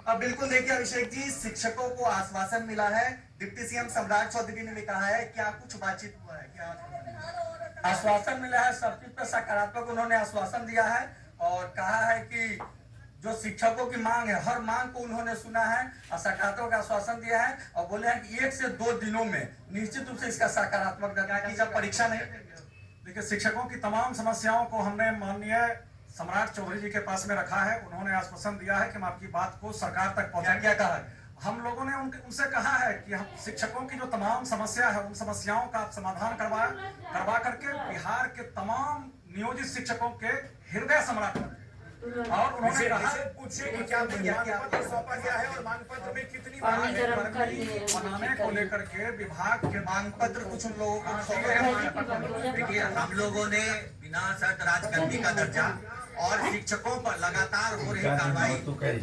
अब बिल्कुल देखिए अभिषेक जी, शिक्षकों को आश्वासन मिला है। डिप्टी सीएम सम्राट चौधरी ने भी कहा है, क्या कुछ बातचीत हुआ है, क्या आश्वासन मिला है? सब चीज पे सकारात्मक उन्होंने आश्वासन दिया है और कहा है कि जो शिक्षकों की मांग है, हर मांग को उन्होंने सुना है और सकारात्मक आश्वासन दिया है और बोले हैं कि 1 से 2 दिनों में निश्चित रूप से इसका सकारात्मक कि जब परीक्षा नहीं। देखिए, शिक्षकों की तमाम समस्याओं को हमने माननीय सम्राट चौधरी जी के पास में रखा है। उन्होंने आश्वासन दिया है कि हम आपकी बात को सरकार तक पहुंचा। क्या कहा? हम लोगों ने उनसे कहा है कि हम शिक्षकों की जो तमाम समस्या है, उन समस्याओं का समाधान करवा करके बिहार के तमाम नियोजित शिक्षकों के हृदय सम्राट बने। और उन्होंने कहा, पूछिए कि क्या मांग पत्र सौंपा गया है और मांग पत्र में कितनी बनाने को लेकर के विभाग के मांग पत्र कुछ उन लोगों को। देखिए, हम लोगों ने बिना शर्त राजकर्मी का दर्जा और शिक्षकों पर लगातार हो रही कार्रवाई,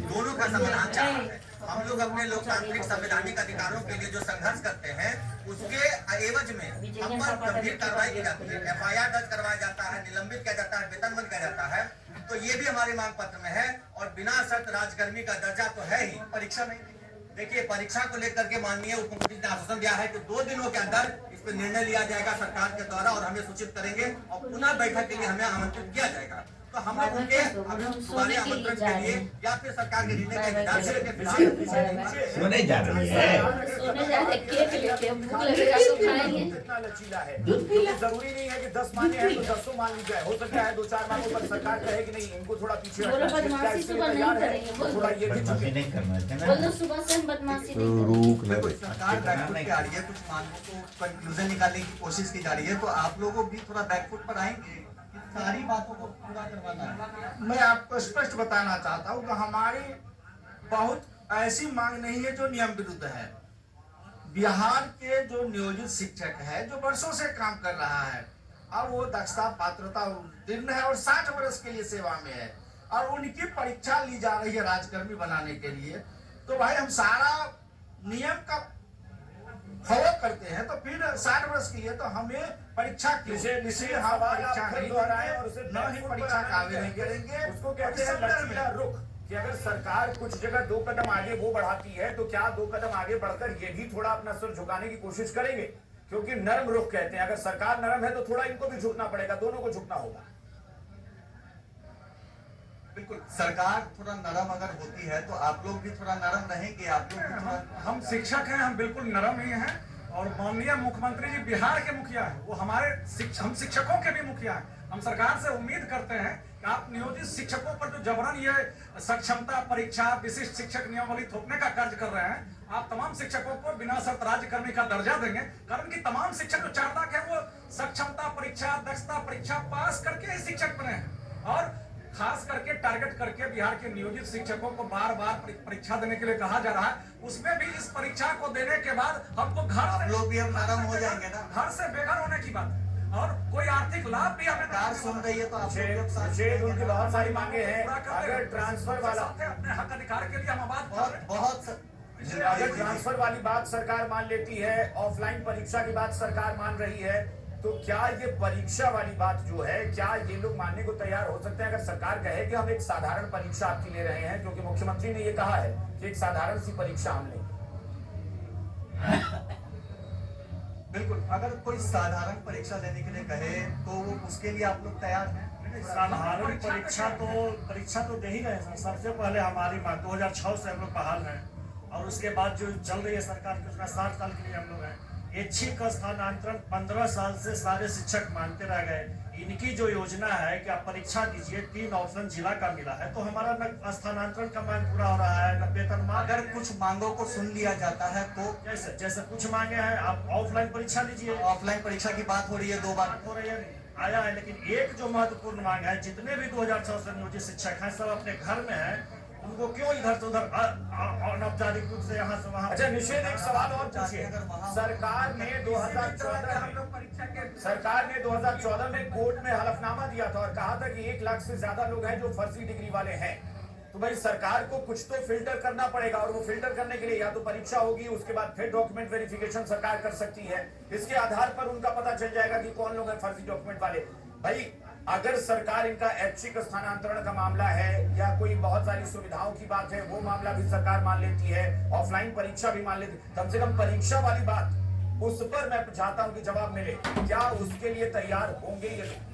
दोनों का समाधान चाहते हैं। हम लोग अपने लोकतांत्रिक संवैधानिक अधिकारों के लिए जो संघर्ष करते हैं, उसके एवज में हम पर गंभीर कार्रवाई की जाती है। FIR दर्ज करवाया जाता है, निलंबित किया जाता है, वेतन बंद किया जाता है। तो ये भी हमारे मांग पत्र में है और बिना शर्त राजकर्मी का दर्जा तो है ही। परीक्षा नहीं। देखिए, परीक्षा को लेकर के माननीय उप मुख्यमंत्री ने आश्वासन दिया है कि 2 दिनों के अंदर इस पर निर्णय लिया जाएगा सरकार के द्वारा और हमें सूचित करेंगे और पुनः बैठक के लिए हमें आमंत्रित किया जाएगा। तो हम लोग उनके तुम्हारे आमंत्रण के लिए या फिर सरकार के निर्णय के विचार से सोने जा रही है, सोने जा रहे, केक लेके भूख लगेगा तो खाएंगे। कितना लचीला है, जरूरी नहीं है कि 10 मांगे हैं तो 10 मान ली जाए। हो सकता है 2-4 मांगों पर सरकार कहे कि नहीं, इनको थोड़ा पीछे बोलो बदमाशी सुबह नहीं करेंगे, थोड़ा ये भी बदमाशी नहीं करना है बोलो सुबह से हम बदमाशी नहीं बिल्कुल सरकार बैकफुट पे आ रही है, कुछ मांगों को कंक्लूजन निकालने की कोशिश की जा रही है, तो आप लोगों भी थोड़ा बैकफुट पर आएंगे, सारी बातों को पूरा करवाना है। मैं आपको स्पष्ट बताना चाहता हूँ कि हमारी बहुत ऐसी मांग नहीं है जो नियम विरुद्ध है। बिहार के जो नियोजित शिक्षक है, जो वर्षों से काम कर रहा है, अब वो दक्षता पात्रता उत्तीर्ण है और 60 वर्ष के लिए सेवा में है और उनकी परीक्षा ली जा रही है राजकर्मी बनाने के लिए, तो भाई हम सारा नियम का फॉलो करते हैं, तो फिर 60 वर्ष के लिए तो हमें परीक्षा इसलिए हम परीक्षा नहीं दोहराएं और उसे न ही परीक्षा का आवेदन करेंगे। उसको कहते हैं लचीला रुख, कि अगर सरकार कुछ जगह 2 कदम आगे वो बढ़ाती है तो क्या 2 कदम आगे बढ़कर ये भी थोड़ा अपना सिर झुकाने की कोशिश करेंगे, क्योंकि नरम रुख कहते हैं। अगर सरकार नरम है तो थोड़ा इनको भी झुकना पड़ेगा, दोनों को झुकना होगा। बिल्कुल, सरकार थोड़ा नरम अगर होती है तो आप लोग भी थोड़ा नरम रहेंगे। आप लोग भी थोड़ा, हम शिक्षक हैं, हम बिल्कुल नरम ही हैं और माननीय मुख्यमंत्री जी बिहार के मुखिया हैं, वो हमारे हम शिक्षकों के भी मुखिया हैं। हम सरकार से उम्मीद करते हैं कि आप नियोजित शिक्षकों पर जो जबरन ये सक्षमता परीक्षा, विशिष्ट शिक्षक नियमावली थोपने का कार्य कर रहे हैं, आप तमाम शिक्षकों को बिना शर्त राज्यकर्मी का दर्जा देंगे। कारण कि तमाम शिक्षक जो 4 लाख है वो सक्षमता परीक्षा, दक्षता परीक्षा पास करके ही शिक्षक बने हैं और खास करके टारगेट करके बिहार के नियोजित शिक्षकों को बार बार परीक्षा देने के लिए कहा जा रहा है। उसमें भी इस परीक्षा को देने के बाद हमको घर लोग भी हम नरम हो जाएंगे ना, घर से बेघर होने की बात है और कोई आर्थिक लाभ भी हमें सरकार सुन रही है, तो आप उनकी बहुत सारी मांगे हैं। अगर ट्रांसफर वाला अपने हक अधिकार के लिए हम आवाज बहुत अगर ट्रांसफर वाली बात सरकार मान लेती है, ऑफलाइन परीक्षा की बात सरकार मान रही है, तो क्या ये परीक्षा वाली बात जो है, क्या ये लोग मानने को तैयार हो सकते हैं? अगर सरकार कहे कि हम एक साधारण परीक्षा आपकी ले रहे हैं, क्योंकि मुख्यमंत्री ने ये कहा है कि एक साधारण सी परीक्षा हम लेंगे। बिल्कुल, अगर कोई साधारण परीक्षा लेने के लिए कहे तो उसके लिए आप लोग तैयार हैं? साधारण परीक्षा तो दे ही रहे हैं। सबसे पहले हमारी बात 2006 से हम लोग बहाल हैं और उसके बाद जो चल रही है सरकार की, उसमें 60 साल के लिए हम लोग हैं। ऐच्छिक का स्थानांतरण 15 साल से सारे शिक्षक मानते रह गए। इनकी जो योजना है कि आप परीक्षा दीजिए, 3 ऑप्शन जिला का मिला है, तो हमारा न स्थानांतरण का मांग पूरा हो रहा है, न वेतन मांग। अगर कुछ मांगों को सुन लिया जाता है तो जैसे कुछ मांगे हैं, आप ऑफलाइन परीक्षा लीजिए। ऑफलाइन परीक्षा की बात हो रही है, 2 बार हो रही है, आया है, लेकिन एक जो महत्वपूर्ण मांग है, जितने भी 2006 से नियोजित शिक्षक हैं सब अपने घर में हैं, उनको क्यों इधर से उधर अनौपचारिक रूप से यहाँ से वहाँ। अच्छा निषेध, एक सवाल और पूछिए। सरकार ने 2014 में कोर्ट में हलफनामा दिया था और कहा था कि 1 लाख से ज्यादा लोग हैं जो फर्जी डिग्री वाले हैं। तो भाई सरकार को कुछ तो फिल्टर करना पड़ेगा और वो फिल्टर करने के लिए या तो परीक्षा होगी, उसके बाद फिर डॉक्यूमेंट वेरिफिकेशन सरकार कर सकती है। इसके आधार पर उनका पता चल जाएगा कि कौन लोग हैं फर्जी डॉक्यूमेंट वाले। भाई अगर सरकार इनका ऐच्छिक स्थानांतरण का मामला है या कोई बहुत सारी सुविधाओं की बात है, वो मामला भी सरकार मान लेती है, ऑफलाइन परीक्षा भी मान लेती है, कम से कम परीक्षा वाली बात उस पर मैं चाहता हूं कि जवाब मिले। क्या उसके लिए तैयार होंगे ये लोग?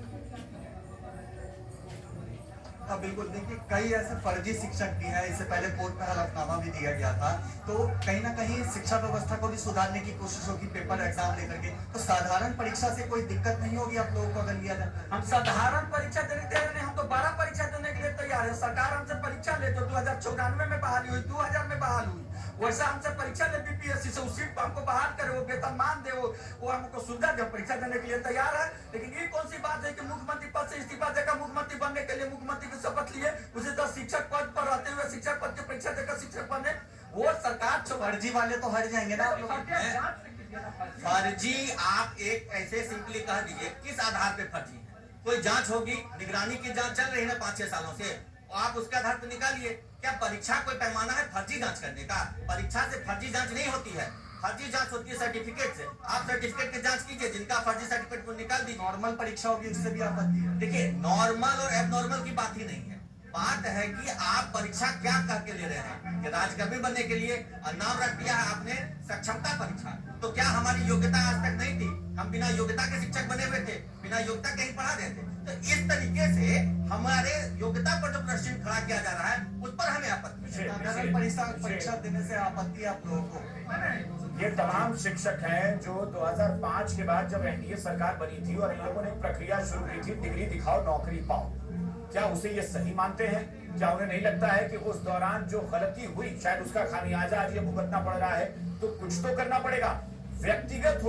हाँ बिल्कुल, देखिए कई ऐसे फर्जी शिक्षक भी हैं। इससे पहले पोर्ट में हलफनामा भी दिया गया था, तो कहीं ना कहीं शिक्षा व्यवस्था को भी सुधारने की कोशिश होगी पेपर एग्जाम लेकर के। तो साधारण परीक्षा से कोई दिक्कत नहीं होगी आप लोगों को अगर लिया जाए? हम साधारण परीक्षा देने तैयार नहीं, हम तो 12 परीक्षा देने के लिए तैयार है। सरकार हमसे परीक्षा ले, जो 2094 में बहाली हुई, 2000 में बहाल हुई, वैसा हमसे परीक्षा ले बीपीएससी से, उस सीट पर हमको बहाल करे, वो वेतनमान दे, वो हमको सुविधा दे, परीक्षा देने के लिए तैयार है। लेकिन ये कौन सी बात है कि मुख्यमंत्री पद से इस्तीफा देकर मुख्यमंत्री बनने के लिए मुख्यमंत्री की शपथ लिए, उसी तरह शिक्षक पद पर रहते हुए शिक्षक पद की परीक्षा देकर शिक्षक बने, वो सरकार फर्जी वाले तो हट जाएंगे ना आप लोग। फर्जी आप एक ऐसे सिंपली कह दीजिए, किस आधार पे फर्जी है? कोई जांच होगी, निगरानी की जांच चल रही है ना 5-6 सालों से, आप उसके आधार पर निकालिए। क्या परीक्षा कोई पैमाना है फर्जी जांच करने का? परीक्षा से फर्जी जांच नहीं होती है, फर्जी जांच होती है सर्टिफिकेट से। आप सर्टिफिकेट की जांच कीजिए, जिनका फर्जी सर्टिफिकेट को निकाल दीजिए। नॉर्मल परीक्षा होगी उससे भी आपत्ति है? देखिए, नॉर्मल और एबनॉर्मल की बात ही नहीं है, बात है कि आप परीक्षा क्या करके ले रहे हैं। कि राजकर्मी बनने के लिए नाम रख दिया है आपने सक्षमता परीक्षा, तो क्या हमारी योग्यता आज तक नहीं थी? हम बिना योग्यता के शिक्षक बने हुए थे, बिना योग्यता के ही पढ़ा रहे थे। तो इस तरीके से हमारे योग्यता पर जो प्रश्न खड़ा किया जा रहा है, उस पर हमें आपत्ति है। साधारण परीक्षा देने से आपत्ति है आप लोगों को? ये तमाम शिक्षक हैं जो 2005 के बाद जब एनडीए सरकार बनी थी और इन लोगों ने एक प्रक्रिया शुरू की थी, डिग्री दिखाओ नौकरी पाओ, क्या उसे ये सही मानते हैं? क्या उन्हें नहीं लगता है कि उस दौरान जो गलती हुई शायद उसका खामियाजा आज ये भुगतना पड़ रहा है? तो कुछ तो करना पड़ेगा। व्यक्तिगत